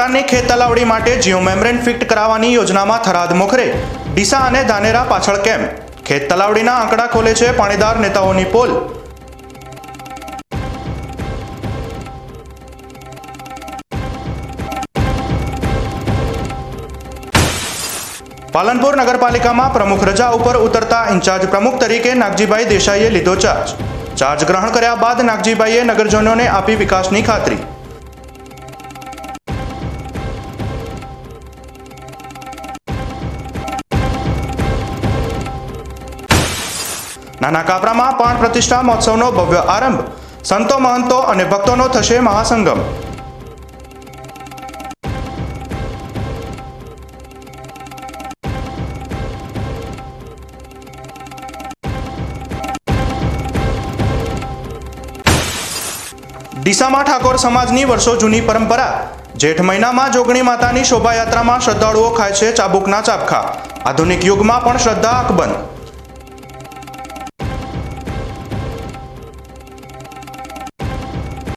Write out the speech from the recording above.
સરકારની ખેત તલાવડી માટે જીઓ મેમ્બ્રેન ફિટ કરાવવાની યોજનામાં થરાદ મોખરે ડીસા અને ધાનેરા પાછળ કેમ? ખેત તલાવડીના આંકડા ખોલે છે પાણીદાર નેતાઓની પોલ। પાલનપુર નગરપાલિકામાં પ્રમુખ રજા ઉપર ઉતરતા ઇન્ચાર્જ પ્રમુખ તરીકે નાગજીભાઈ દેસાઈએ લીધો ચાર્જ ગ્રહણ કર્યા બાદ નાગજીભાઈએ નગરજનોને આપી વિકાસની ખાતરી। નાના કાપરામાં પ્રાણ પ્રતિષ્ઠા મહોત્સવનો ભવ્ય આરંભ। સંતો મહંતો અને ભક્તોનો થશે મહાસંગમ। ડીસામાં ઠાકોર સમાજની વર્ષો જૂની પરંપરા। જેઠ મહિનામાં જોગણી માતાની શોભાયાત્રામાં શ્રદ્ધાળુઓ ખાય છે ચાબુકના ચાબખા। આધુનિક યુગમાં પણ શ્રદ્ધા અકબંધ।